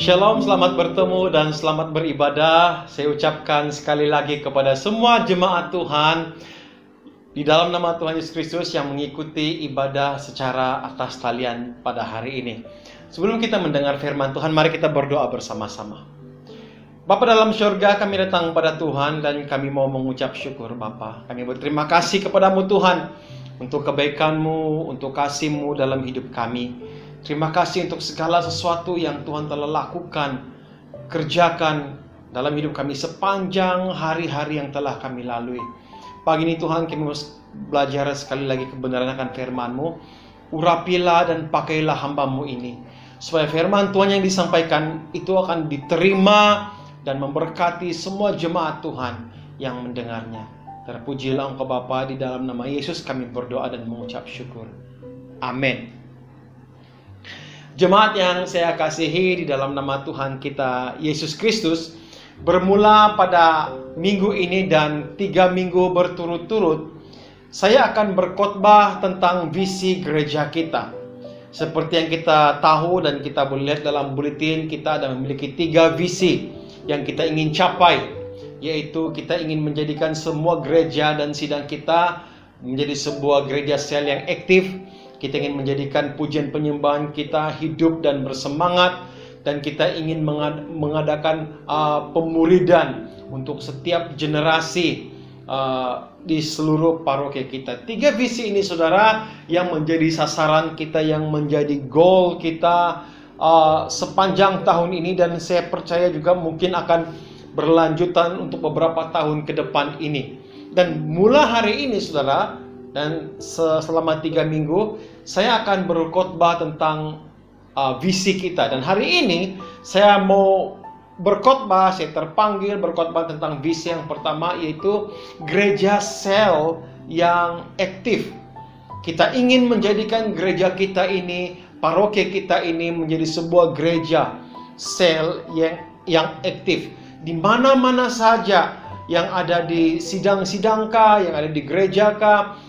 Shalom, selamat bertemu dan selamat beribadah. Saya ucapkan sekali lagi kepada semua jemaat Tuhan di dalam nama Tuhan Yesus Kristus yang mengikuti ibadah secara atas talian pada hari ini. Sebelum kita mendengar firman Tuhan, mari kita berdoa bersama-sama. Bapa dalam syurga, kami datang pada Tuhan dan kami mau mengucap syukur Bapa. Kami berterima kasih kepadamu Tuhan untuk kebaikan-Mu, untuk kasih-Mu dalam hidup kami. Terima kasih untuk segala sesuatu yang Tuhan telah lakukan, kerjakan dalam hidup kami sepanjang hari-hari yang telah kami lalui. Pagi ini Tuhan, kami mau belajar sekali lagi kebenaran akan firman-Mu. Urapilah dan pakailah hamba-Mu ini, supaya firman Tuhan yang disampaikan itu akan diterima dan memberkati semua jemaat Tuhan yang mendengarnya. Terpujilah Engkau Bapa, di dalam nama Yesus kami berdoa dan mengucap syukur. Amin. Jemaat yang saya kasihi di dalam nama Tuhan kita Yesus Kristus, bermula pada minggu ini dan 3 minggu berturut-turut, saya akan berkhotbah tentang visi gereja kita. Seperti yang kita tahu dan kita boleh lihat dalam buletin, kita ada memiliki 3 visi yang kita ingin capai, yaitu kita ingin menjadikan semua gereja dan sidang kita menjadi sebuah gereja sel yang aktif. Kita ingin menjadikan pujian penyembahan kita hidup dan bersemangat, dan kita ingin mengadakan pemuridan untuk setiap generasi di seluruh paroki kita. 3 visi ini saudara yang menjadi sasaran kita, yang menjadi goal kita sepanjang tahun ini, dan saya percaya juga mungkin akan berlanjutan untuk beberapa tahun ke depan ini. Dan mulai hari ini saudara, dan selama 3 minggu saya akan berkhotbah tentang visi kita. Dan hari ini saya mau berkhotbah, saya terpanggil berkhotbah tentang visi yang pertama, yaitu gereja sel yang aktif. Kita ingin menjadikan gereja kita ini, paroki kita ini menjadi sebuah gereja sel yang aktif. Di mana-mana saja, yang ada di sidang-sidang kah, yang ada di gereja kah,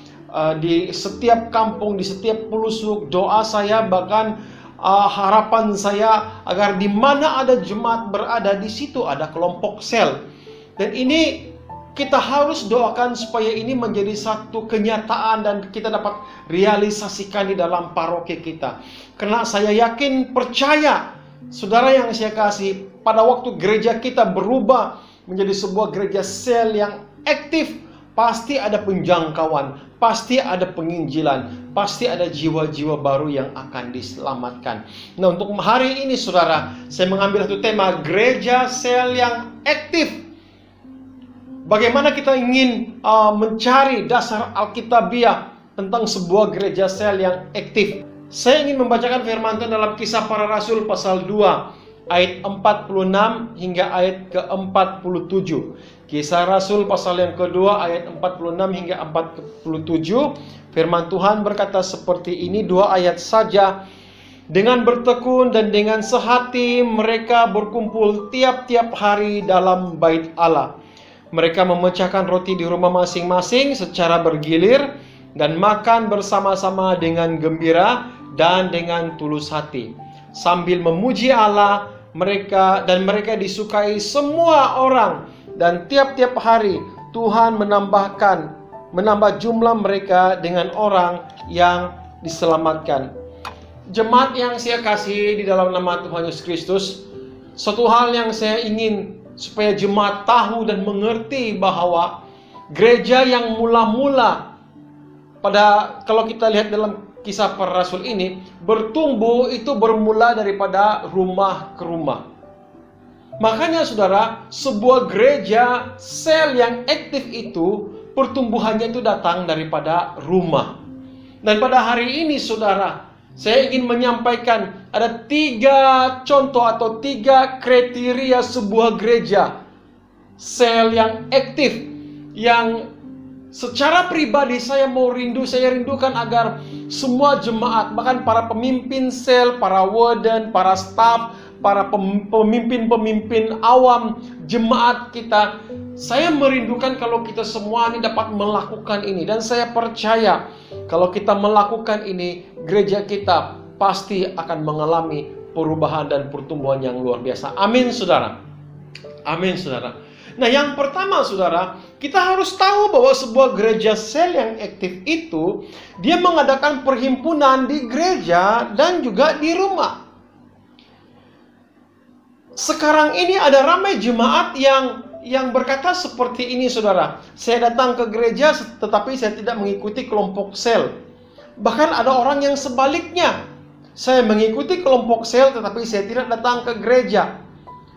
di setiap kampung, di setiap pelosok, doa saya bahkan harapan saya agar di mana ada jemaat berada, di situ ada kelompok sel. Dan ini kita harus doakan supaya ini menjadi satu kenyataan dan kita dapat realisasikan di dalam paroki kita. Karena saya yakin, percaya saudara yang saya kasih, pada waktu gereja kita berubah menjadi sebuah gereja sel yang aktif, pasti ada penjangkauan, pasti ada penginjilan, pasti ada jiwa-jiwa baru yang akan diselamatkan. Nah, untuk hari ini saudara, saya mengambil satu tema, gereja sel yang aktif. Bagaimana kita ingin mencari dasar Alkitabiah tentang sebuah gereja sel yang aktif. Saya ingin membacakan firman Tuhan dalam Kisah Para Rasul pasal 2 ayat 46 hingga ayat ke-47. Kisah Rasul pasal yang kedua ayat 46 hingga 47. Firman Tuhan berkata seperti ini, 2 ayat saja. Dengan bertekun dan dengan sehati mereka berkumpul tiap-tiap hari dalam bait Allah. Mereka memecahkan roti di rumah masing-masing secara bergilir dan makan bersama-sama dengan gembira dan dengan tulus hati, sambil memuji Allah. Mereka disukai semua orang, dan tiap-tiap hari Tuhan menambah jumlah mereka dengan orang yang diselamatkan. Jemaat yang saya kasih di dalam nama Tuhan Yesus Kristus, satu hal yang saya ingin supaya jemaat tahu dan mengerti bahwa gereja yang mula-mula kalau kita lihat dalam Kisah Para Rasul ini, bertumbuh itu bermula daripada rumah ke rumah. Makanya saudara, sebuah gereja sel yang aktif itu, pertumbuhannya itu datang daripada rumah. Dan pada hari ini saudara, saya ingin menyampaikan ada 3 contoh atau 3 kriteria sebuah gereja sel yang aktif, yang secara pribadi saya rindukan agar semua jemaat, bahkan para pemimpin sel, para warden, para staff, para pemimpin-pemimpin awam jemaat kita, saya merindukan kalau kita semua ini dapat melakukan ini. Dan saya percaya kalau kita melakukan ini, gereja kita pasti akan mengalami perubahan dan pertumbuhan yang luar biasa. Amin, saudara. Amin, saudara. Nah, yang pertama, saudara, kita harus tahu bahwa sebuah gereja sel yang aktif itu, dia mengadakan perhimpunan di gereja dan juga di rumah. Sekarang ini ada ramai jemaat yang berkata seperti ini, saudara. Saya datang ke gereja tetapi saya tidak mengikuti kelompok sel. Bahkan ada orang yang sebaliknya. Saya mengikuti kelompok sel tetapi saya tidak datang ke gereja.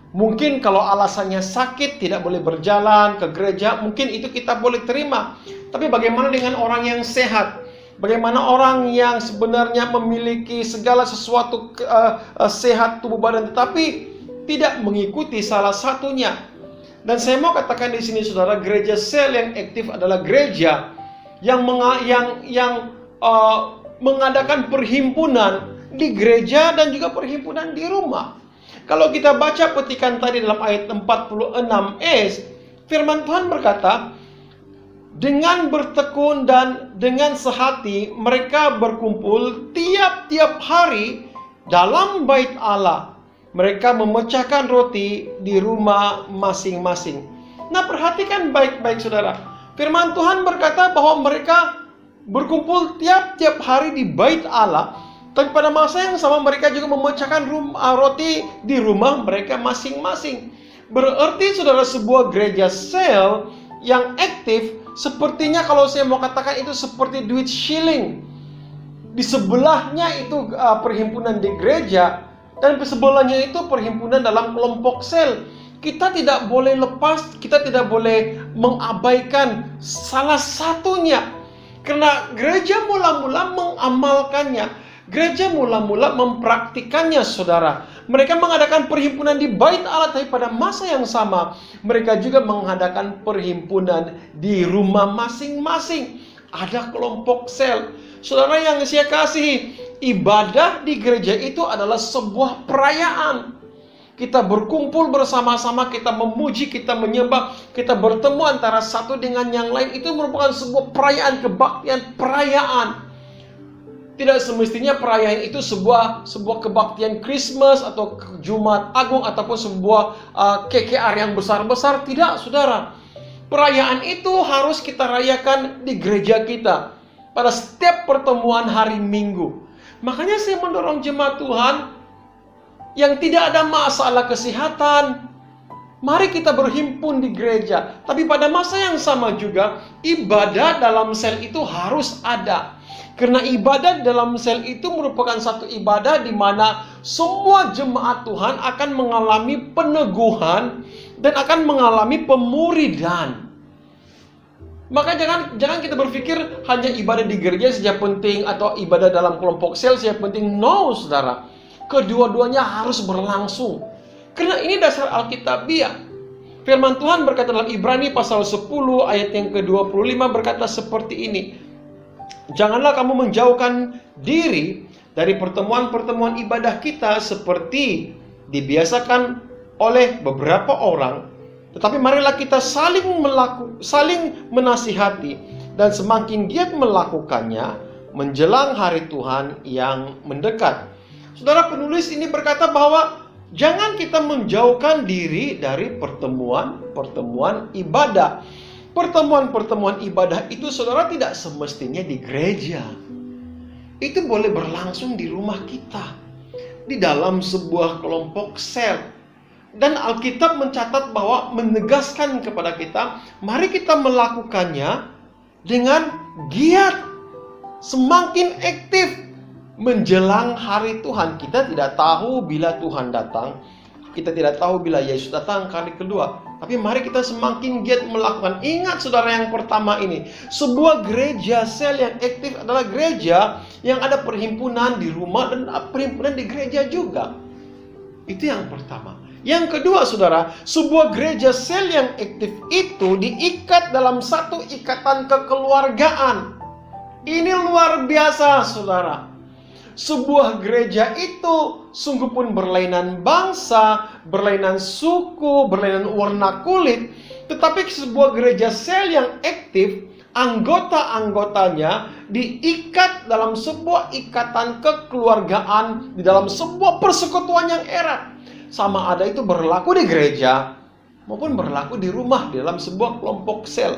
Mungkin kalau alasannya sakit, tidak boleh berjalan ke gereja, mungkin itu kita boleh terima. Tapi bagaimana dengan orang yang sehat? Bagaimana orang yang sebenarnya memiliki segala sesuatu sehat tubuh badan, tetapi tidak mengikuti salah satunya? Dan saya mau katakan di sini, saudara, gereja sel yang aktif adalah gereja yang mengadakan perhimpunan di gereja dan juga perhimpunan di rumah. Kalau kita baca petikan tadi dalam ayat 46s, firman Tuhan berkata, dengan bertekun dan dengan sehati mereka berkumpul tiap-tiap hari dalam bait Allah. Mereka memecahkan roti di rumah masing-masing. Nah, perhatikan baik-baik, saudara. Firman Tuhan berkata bahwa mereka berkumpul tiap-tiap hari di bait Allah. Tapi pada masa yang sama mereka juga memecahkan roti di rumah mereka masing-masing. Berarti, saudara, sebuah gereja sel yang aktif sepertinya, kalau saya mau katakan, itu seperti duit shilling. Di sebelahnya itu perhimpunan di gereja, dan di sebelahnya itu perhimpunan dalam kelompok sel. Kita tidak boleh lepas, kita tidak boleh mengabaikan salah satunya. Karena gereja mula-mula mengamalkannya. Gereja mula-mula mempraktikannya, saudara. Mereka mengadakan perhimpunan di bait Allah, tapi pada masa yang sama mereka juga mengadakan perhimpunan di rumah masing-masing. Ada kelompok sel. Saudara yang saya kasihi, ibadah di gereja itu adalah sebuah perayaan. Kita berkumpul bersama-sama, kita memuji, kita menyembah, kita bertemu antara satu dengan yang lain. Itu merupakan sebuah perayaan kebaktian, perayaan. Tidak semestinya perayaan itu sebuah kebaktian Christmas atau Jumat Agung ataupun sebuah KKR yang besar-besar. Tidak, saudara. Perayaan itu harus kita rayakan di gereja kita pada setiap pertemuan hari Minggu. Makanya saya mendorong jemaat Tuhan yang tidak ada masalah kesehatan, mari kita berhimpun di gereja. Tapi pada masa yang sama juga, ibadah dalam sel itu harus ada. Karena ibadah dalam sel itu merupakan satu ibadah di mana semua jemaat Tuhan akan mengalami peneguhan dan akan mengalami pemuridan. Maka jangan kita berpikir hanya ibadah di gereja saja penting atau ibadah dalam kelompok sel saja penting. No, saudara. Kedua-duanya harus berlangsung. Karena ini dasar Alkitabiah. Firman Tuhan berkata dalam Ibrani pasal 10 ayat yang ke-25 berkata seperti ini. Janganlah kamu menjauhkan diri dari pertemuan-pertemuan ibadah kita seperti dibiasakan oleh beberapa orang. Tetapi marilah kita saling menasihati dan semakin giat melakukannya menjelang hari Tuhan yang mendekat. Saudara, penulis ini berkata bahwa jangan kita menjauhkan diri dari pertemuan-pertemuan ibadah. Pertemuan-pertemuan ibadah itu, saudara, tidak semestinya di gereja. Itu boleh berlangsung di rumah kita, di dalam sebuah kelompok sel. Dan Alkitab mencatat bahwa menegaskan kepada kita, mari kita melakukannya dengan giat, semakin aktif menjelang hari Tuhan. Kita tidak tahu bila Tuhan datang, kita tidak tahu bila Yesus datang kali kedua. Tapi mari kita semakin giat melakukan. Ingat, saudara, yang pertama ini, sebuah gereja sel yang aktif adalah gereja yang ada perhimpunan di rumah dan perhimpunan di gereja juga. Itu yang pertama. Yang kedua, saudara, sebuah gereja sel yang aktif itu diikat dalam satu ikatan kekeluargaan. Ini luar biasa, saudara. Sebuah gereja itu sungguh pun berlainan bangsa, berlainan suku, berlainan warna kulit. Tetapi sebuah gereja sel yang aktif anggota-anggotanya diikat dalam sebuah ikatan kekeluargaan, di dalam sebuah persekutuan yang erat. Sama ada itu berlaku di gereja maupun berlaku di rumah, di dalam sebuah kelompok sel.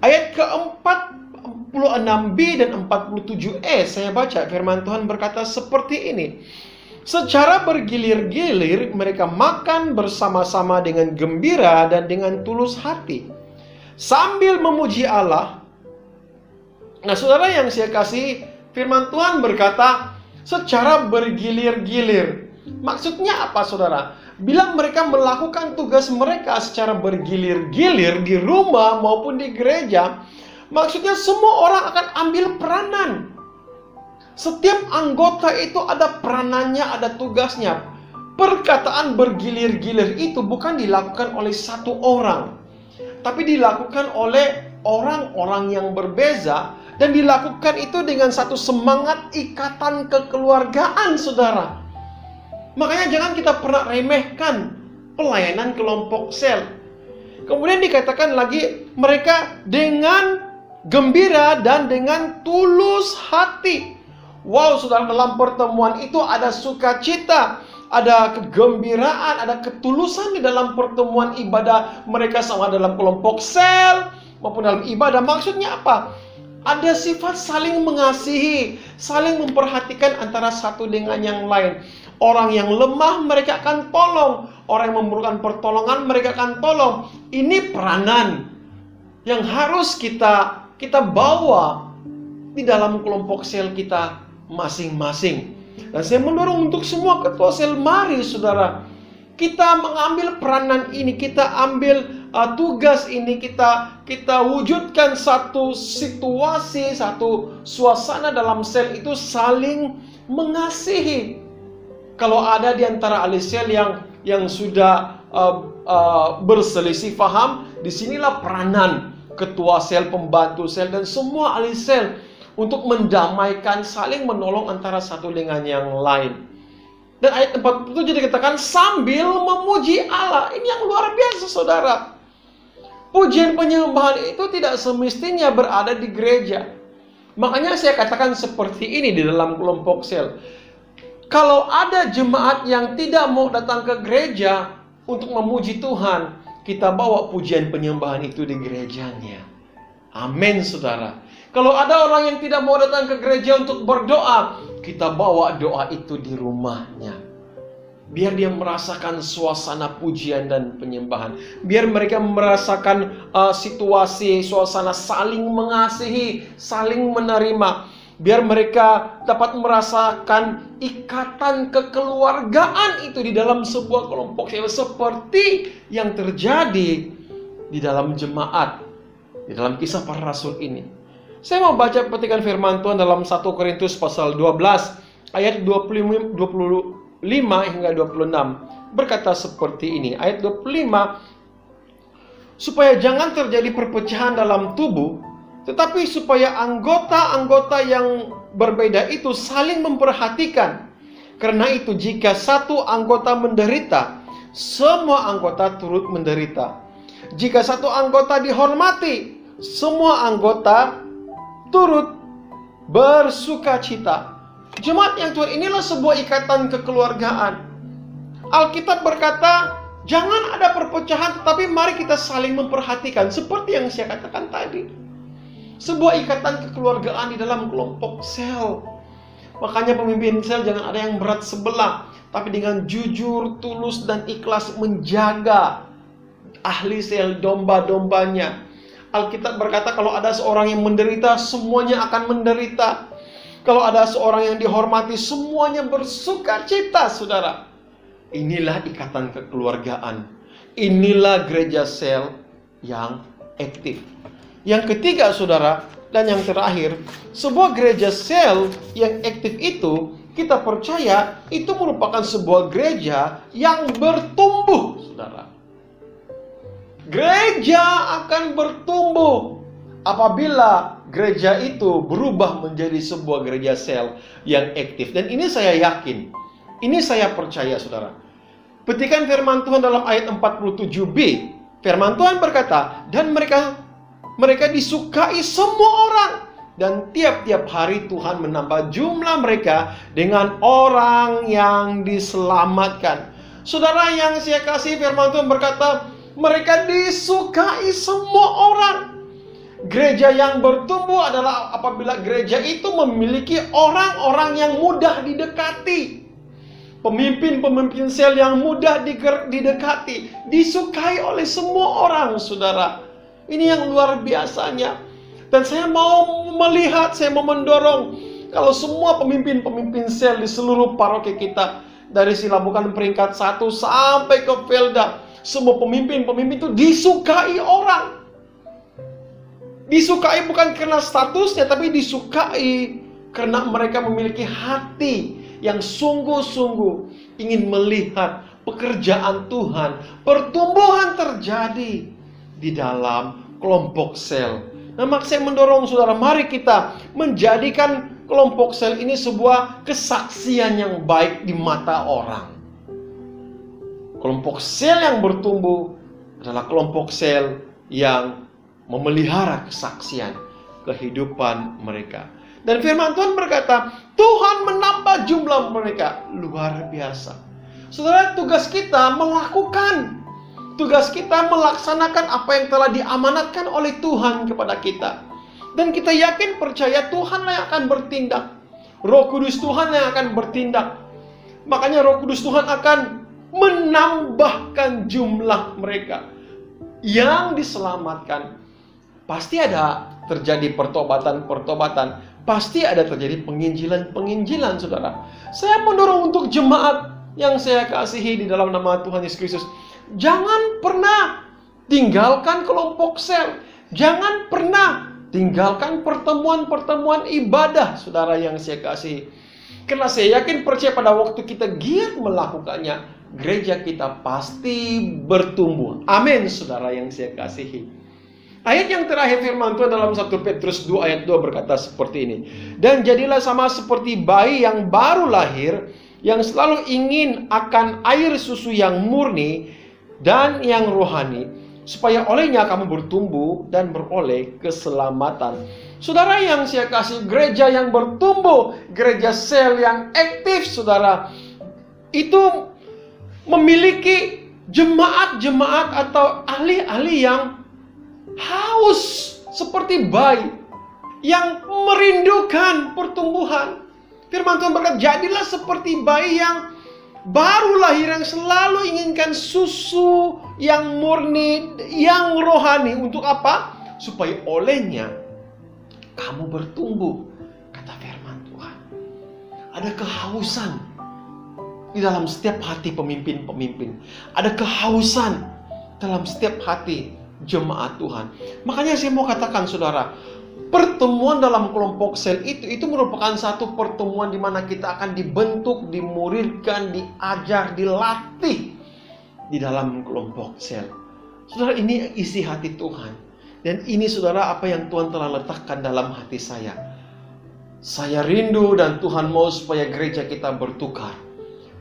Ayat ke-46b dan 47e saya baca, firman Tuhan berkata seperti ini. Secara bergilir-gilir mereka makan bersama-sama dengan gembira dan dengan tulus hati, sambil memuji Allah. Nah, saudara yang saya kasih, firman Tuhan berkata secara bergilir-gilir. Maksudnya apa, saudara? Bila mereka melakukan tugas mereka secara bergilir-gilir di rumah maupun di gereja, maksudnya semua orang akan ambil peranan. Setiap anggota itu ada peranannya, ada tugasnya. Perkataan bergilir-gilir itu bukan dilakukan oleh satu orang, tapi dilakukan oleh orang-orang yang berbeza, dan dilakukan itu dengan satu semangat ikatan kekeluargaan, saudara. Makanya jangan kita pernah remehkan pelayanan kelompok sel. Kemudian dikatakan lagi, mereka dengan gembira dan dengan tulus hati. Wow, saudara, dalam pertemuan itu ada sukacita, ada kegembiraan, ada ketulusan di dalam pertemuan ibadah mereka, sama dalam kelompok sel maupun dalam ibadah. Maksudnya apa? Ada sifat saling mengasihi, saling memperhatikan antara satu dengan yang lain. Orang yang lemah mereka akan tolong, orang yang memerlukan pertolongan mereka akan tolong. Ini peranan yang harus kita bawa di dalam kelompok sel kita masing-masing. Dan saya mendorong untuk semua ketua sel, mari saudara, kita mengambil peranan ini, kita ambil tugas ini, kita wujudkan satu situasi, satu suasana dalam sel itu saling mengasihi. Kalau ada di antara ahli sel yang sudah berselisih paham, disinilah peranan ketua sel, pembantu sel, dan semua ahli sel untuk mendamaikan, saling menolong antara satu dengan yang lain. Dan ayat 47 dikatakan sambil memuji Allah. Ini yang luar biasa, saudara. Pujian penyembahan itu tidak semestinya berada di gereja. Makanya saya katakan seperti ini di dalam kelompok sel. Kalau ada jemaat yang tidak mau datang ke gereja untuk memuji Tuhan, kita bawa pujian penyembahan itu di gerejanya. Amin, saudara. Kalau ada orang yang tidak mau datang ke gereja untuk berdoa, kita bawa doa itu di rumahnya. Biar dia merasakan suasana pujian dan penyembahan. Biar mereka merasakan situasi, suasana saling mengasihi, saling menerima. Biar mereka dapat merasakan ikatan kekeluargaan itu di dalam sebuah kelompok seperti yang terjadi di dalam jemaat, di dalam kisah para rasul ini. Saya mau baca petikan firman Tuhan dalam 1 Korintus pasal 12 ayat 25 hingga 26. Berkata seperti ini, ayat 25, supaya jangan terjadi perpecahan dalam tubuh, tetapi supaya anggota-anggota yang berbeda itu saling memperhatikan. Karena itu jika satu anggota menderita, semua anggota turut menderita. Jika satu anggota dihormati, semua anggota turut bersukacita. Jemaat yang Tuhan, inilah sebuah ikatan kekeluargaan. Alkitab berkata, jangan ada perpecahan, tetapi mari kita saling memperhatikan. Seperti yang saya katakan tadi, sebuah ikatan kekeluargaan di dalam kelompok sel. Makanya pemimpin sel jangan ada yang berat sebelah, tapi dengan jujur, tulus, dan ikhlas menjaga ahli sel, domba-dombanya. Alkitab berkata kalau ada seorang yang menderita, semuanya akan menderita. Kalau ada seorang yang dihormati, semuanya bersukacita, saudara. Inilah ikatan kekeluargaan. Inilah gereja sel yang aktif. Yang ketiga, saudara, dan yang terakhir, sebuah gereja sel yang aktif itu, kita percaya itu merupakan sebuah gereja yang bertumbuh, saudara. Gereja akan bertumbuh apabila gereja itu berubah menjadi sebuah gereja sel yang aktif. Dan ini saya yakin, ini saya percaya, saudara. Petikan firman Tuhan dalam ayat 47b. Firman Tuhan berkata, dan mereka Mereka disukai semua orang. Dan tiap-tiap hari Tuhan menambah jumlah mereka dengan orang yang diselamatkan. Saudara yang saya kasih, firman Tuhan berkata, mereka disukai semua orang. Gereja yang bertumbuh adalah apabila gereja itu memiliki orang-orang yang mudah didekati. Pemimpin-pemimpin sel yang mudah didekati, disukai oleh semua orang, saudara. Ini yang luar biasanya. Dan saya mau melihat, saya mau mendorong, kalau semua pemimpin-pemimpin sel di seluruh paroki kita, dari Silabukan peringkat 1 sampai ke Velda, semua pemimpin-pemimpin itu disukai orang. Disukai bukan karena statusnya, tapi disukai karena mereka memiliki hati yang sungguh-sungguh ingin melihat pekerjaan Tuhan, pertumbuhan terjadi di dalam kelompok sel. Nah, maka saya mendorong saudara, mari kita menjadikan kelompok sel ini sebuah kesaksian yang baik di mata orang. Kelompok sel yang bertumbuh adalah kelompok sel yang memelihara kesaksian kehidupan mereka. Dan firman Tuhan berkata, Tuhan menambah jumlah mereka. Luar biasa. Saudara, tugas kita melakukan. Tugas kita melaksanakan apa yang telah diamanatkan oleh Tuhan kepada kita. Dan kita yakin percaya Tuhan yang akan bertindak. Roh Kudus Tuhan yang akan bertindak. Makanya Roh Kudus Tuhan akan menambahkan jumlah mereka yang diselamatkan. Pasti ada terjadi pertobatan-pertobatan. Pasti ada terjadi penginjilan-penginjilan, saudara. Saya mendorong untuk jemaat yang saya kasihi di dalam nama Tuhan Yesus Kristus. Jangan pernah tinggalkan kelompok sel. Jangan pernah tinggalkan pertemuan-pertemuan ibadah, saudara yang saya kasihi. Karena saya yakin percaya pada waktu kita giat melakukannya, gereja kita pasti bertumbuh. Amin, saudara yang saya kasihi. Ayat yang terakhir firman Tuhan dalam 1 Petrus 2 ayat 2 berkata seperti ini. Dan jadilah sama seperti bayi yang baru lahir, yang selalu ingin akan air susu yang murni dan yang rohani, supaya olehnya kamu bertumbuh dan beroleh keselamatan. Saudara yang saya kasih, gereja yang bertumbuh, gereja sel yang aktif, saudara, itu memiliki jemaat-jemaat atau ahli-ahli yang haus seperti bayi, yang merindukan pertumbuhan. Firman Tuhan berkata, jadilah seperti bayi yang baru lahir, yang selalu inginkan susu yang murni, yang rohani. Untuk apa? Supaya olehnya kamu bertumbuh, kata firman Tuhan. Ada kehausan di dalam setiap hati pemimpin-pemimpin. Ada kehausan dalam setiap hati jemaat Tuhan. Makanya saya mau katakan, saudara, pertemuan dalam kelompok sel itu merupakan satu pertemuan di mana kita akan dibentuk, dimuridkan, diajar, dilatih di dalam kelompok sel. Saudara, ini isi hati Tuhan. Dan ini, saudara, apa yang Tuhan telah letakkan dalam hati saya. Saya rindu dan Tuhan mau supaya gereja kita bertukar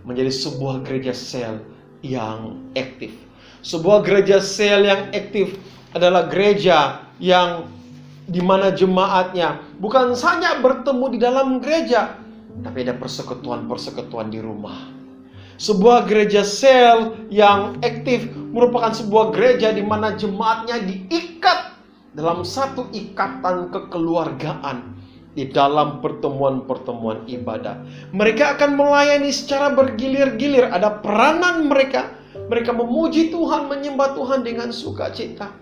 menjadi sebuah gereja sel yang aktif. Sebuah gereja sel yang aktif adalah gereja yang di mana jemaatnya bukan saja bertemu di dalam gereja, tapi ada persekutuan-persekutuan di rumah. Sebuah gereja sel yang aktif merupakan sebuah gereja di mana jemaatnya diikat dalam satu ikatan kekeluargaan di dalam pertemuan-pertemuan ibadah. Mereka akan melayani secara bergilir-gilir, ada peranan mereka. Mereka memuji Tuhan, menyembah Tuhan dengan sukacita.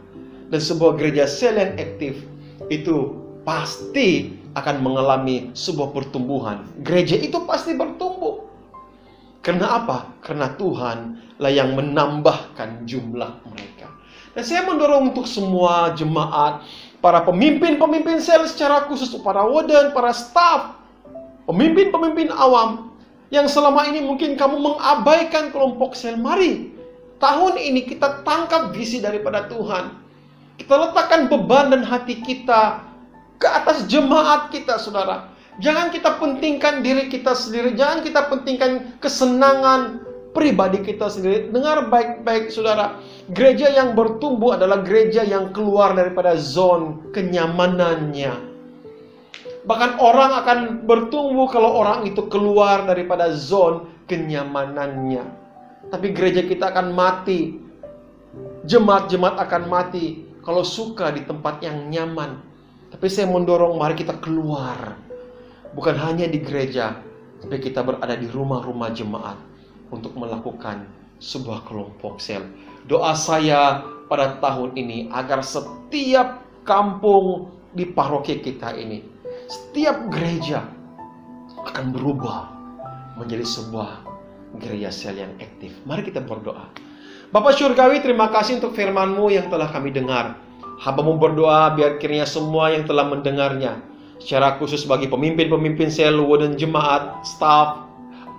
Dan sebuah gereja sel yang aktif itu pasti akan mengalami sebuah pertumbuhan. Gereja itu pasti bertumbuh. Karena apa? Karena Tuhan lah yang menambahkan jumlah mereka. Dan saya mendorong untuk semua jemaat, para pemimpin-pemimpin sel secara khusus, para warden, para staf, pemimpin-pemimpin awam, yang selama ini mungkin kamu mengabaikan kelompok sel. Mari, tahun ini kita tangkap visi daripada Tuhan. Kita letakkan beban dan hati kita ke atas jemaat kita, saudara. Jangan kita pentingkan diri kita sendiri. Jangan kita pentingkan kesenangan pribadi kita sendiri. Dengar baik-baik saudara, gereja yang bertumbuh adalah gereja yang keluar daripada zon kenyamanannya. Bahkan orang akan bertumbuh kalau orang itu keluar daripada zon kenyamanannya. Tapi gereja kita akan mati, jemaat-jemaat akan mati kalau suka di tempat yang nyaman. Tapi saya mendorong, mari kita keluar. Bukan hanya di gereja, tapi kita berada di rumah-rumah jemaat untuk melakukan sebuah kelompok sel. Doa saya pada tahun ini agar setiap kampung di paroki kita ini, setiap gereja akan berubah menjadi sebuah gereja sel yang aktif. Mari kita berdoa. Bapa Syurgawi, terima kasih untuk firman-Mu yang telah kami dengar. Hamba-Mu berdoa biar kiranya semua yang telah mendengarnya, secara khusus bagi pemimpin-pemimpin sel, dan jemaat, staf,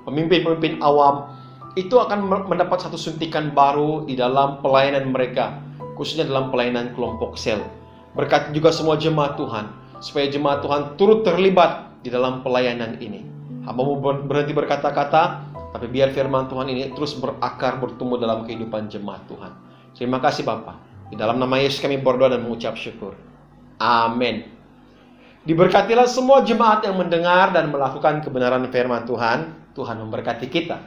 pemimpin-pemimpin awam, itu akan mendapat satu suntikan baru di dalam pelayanan mereka, khususnya dalam pelayanan kelompok sel. Berkati juga semua jemaat Tuhan, supaya jemaat Tuhan turut terlibat di dalam pelayanan ini. Hamba-Mu berhenti berkata-kata, tapi biar firman Tuhan ini terus berakar, bertumbuh dalam kehidupan jemaat Tuhan. Terima kasih Bapa. Di dalam nama Yesus kami berdoa dan mengucap syukur. Amin. Diberkatilah semua jemaat yang mendengar dan melakukan kebenaran firman Tuhan. Tuhan memberkati kita.